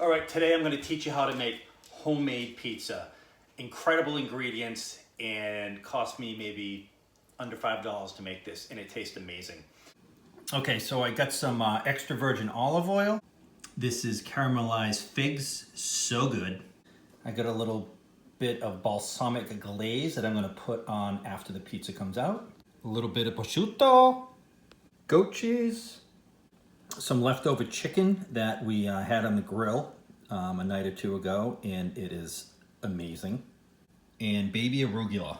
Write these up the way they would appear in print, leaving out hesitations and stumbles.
All right, today I'm going to teach you how to make homemade pizza. Incredible ingredients and cost me maybe under $5 to make this, and it tastes amazing. Okay, so I got some extra virgin olive oil. This is caramelized figs, so good. I got a little bit of balsamic glaze that I'm going to put on after the pizza comes out. A little bit of prosciutto, goat cheese, some leftover chicken that we had on the grill a night or two ago, and it is amazing. And baby arugula,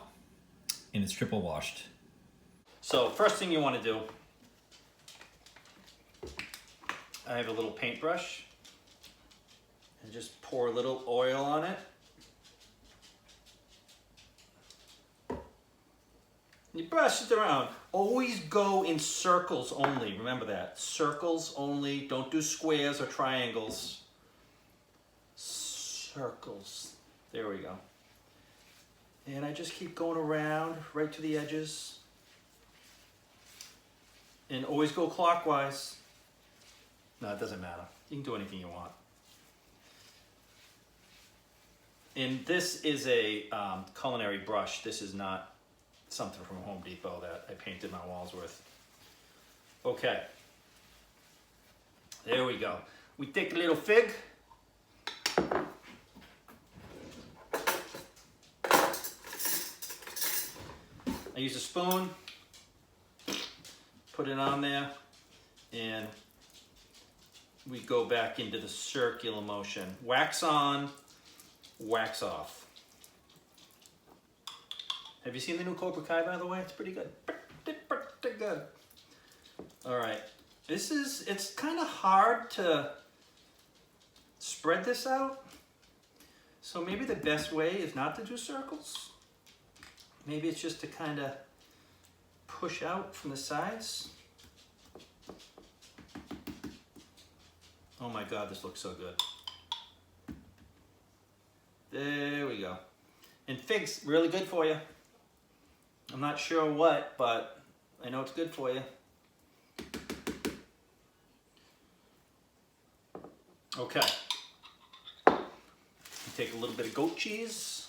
and it's triple washed. So first thing you want to do, I have a little paintbrush, and just pour a little oil on it. You brush it around. Always go in circles only. Remember that. Circles only. Don't do squares or triangles. Circles. There we go. And I just keep going around right to the edges. And always go clockwise. No, it doesn't matter. You can do anything you want. And this is a culinary brush. This is not something from Home Depot that I painted my walls with. Okay. There we go. We take a little fig. I use a spoon, put it on there, and we go back into the circular motion. Wax on, wax off. Have you seen the new Cobra Kai, by the way? It's pretty good. Pretty good. All right. It's kind of hard to spread this out. So maybe the best way is not to do circles. Maybe it's just to kind of push out from the sides. Oh my God, this looks so good. There we go. And figs, really good for you. I'm not sure what, but I know it's good for you. Okay. Take a little bit of goat cheese.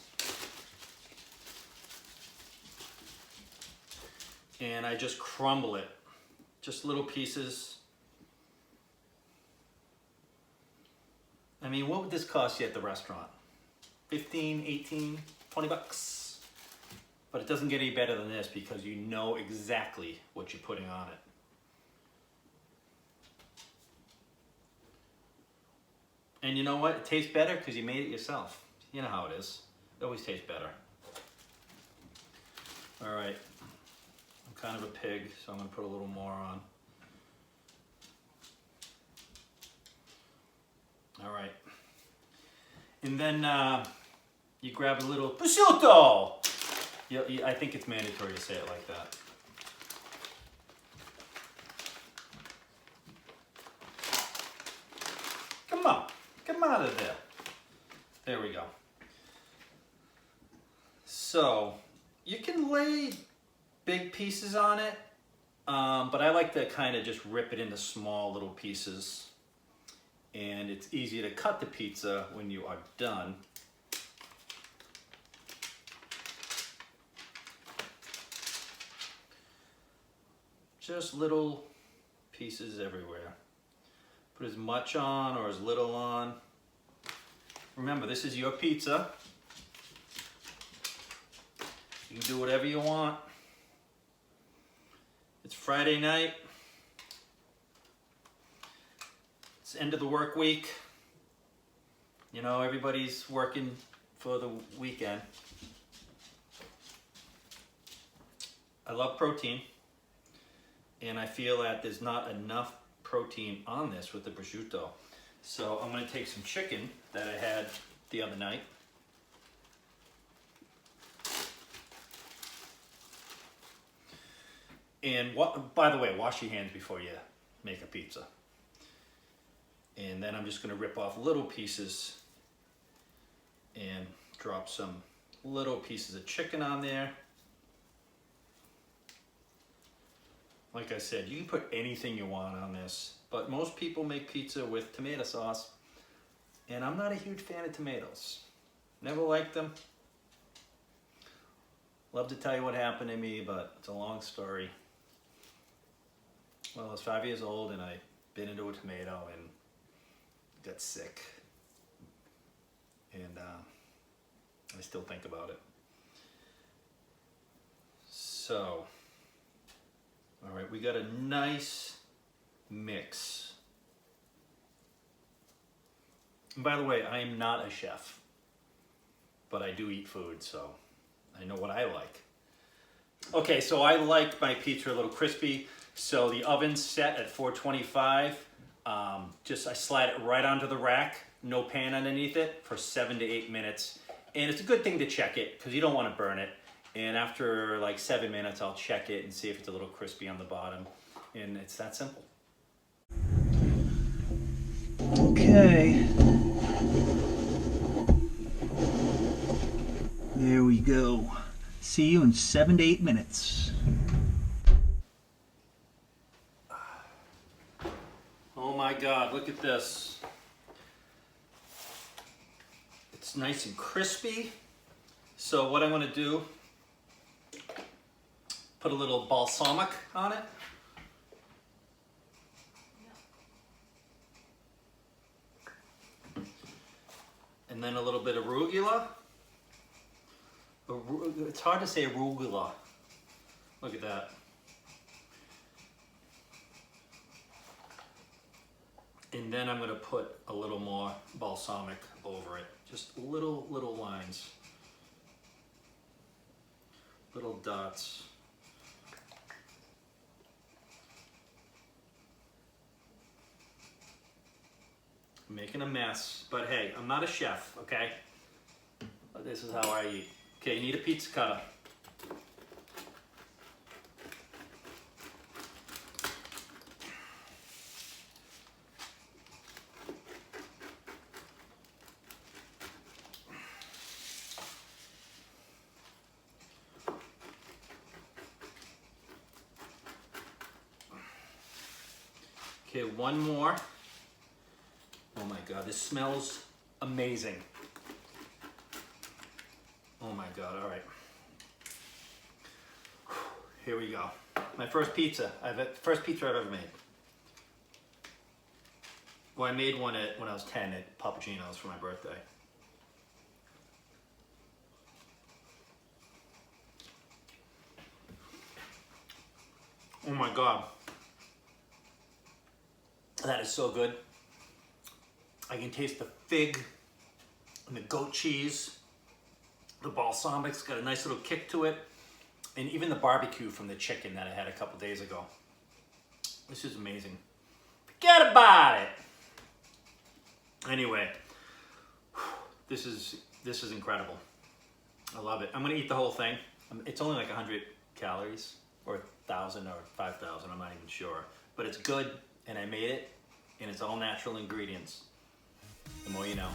And I just crumble it. Just little pieces. I mean, what would this cost you at the restaurant? 15, 18, 20 bucks? But it doesn't get any better than this because you know exactly what you're putting on it. And you know what? It tastes better because you made it yourself. You know how it is. It always tastes better. All right. I'm kind of a pig, so I'm going to put a little more on. All right. And then you grab a little prosciutto. I think it's mandatory to say it like that. Come on, come out of there. There we go. So you can lay big pieces on it, but I like to kind of just rip it into small little pieces. And it's easy to cut the pizza when you are done. Just little pieces everywhere. Put as much on or as little on. Remember, this is your pizza. You can do whatever you want. It's Friday night. It's the end of the work week. You know, everybody's working for the weekend. I love protein. And I feel that there's not enough protein on this with the prosciutto. So I'm going to take some chicken that I had the other night. And by the way, wash your hands before you make a pizza. And then I'm just going to rip off little pieces and drop some little pieces of chicken on there. Like I said, you can put anything you want on this, but most people make pizza with tomato sauce. And I'm not a huge fan of tomatoes. Never liked them. Love to tell you what happened to me, but it's a long story. Well, I was 5 years old and I bit into a tomato and got sick. And I still think about it. So, all right, we got a nice mix. And by the way, I am not a chef, but I do eat food, so I know what I like. Okay, so I like my pizza a little crispy. So the oven's set at 425. I slide it right onto the rack, no pan underneath it, for 7 to 8 minutes. And it's a good thing to check it because you don't want to burn it. And after like 7 minutes, I'll check it and see if it's a little crispy on the bottom. And it's that simple. Okay. There we go. See you in 7 to 8 minutes. Oh my God, look at this. It's nice and crispy. So what I'm gonna do, put a little balsamic on it. And then a little bit of arugula. It's hard to say arugula. Look at that. And then I'm gonna put a little more balsamic over it. Just little lines. Little dots. I'm making a mess, but hey, I'm not a chef, okay? But this is how I eat. Okay, you need a pizza cutter. Okay, one more. Oh my God, this smells amazing. Oh my God, all right. Here we go. My first pizza, first pizza I've ever made. Well, I made one when I was 10 at Papagino's for my birthday. Oh my God. That is so good. I can taste the fig and the goat cheese. The balsamic's got a nice little kick to it. And even the barbecue from the chicken that I had a couple days ago. This is amazing. Forget about it. Anyway, this is incredible. I love it. I'm gonna eat the whole thing. It's only like 100 calories or 1,000 or 5,000, I'm not even sure. But it's good and I made it and it's all natural ingredients. The more you know.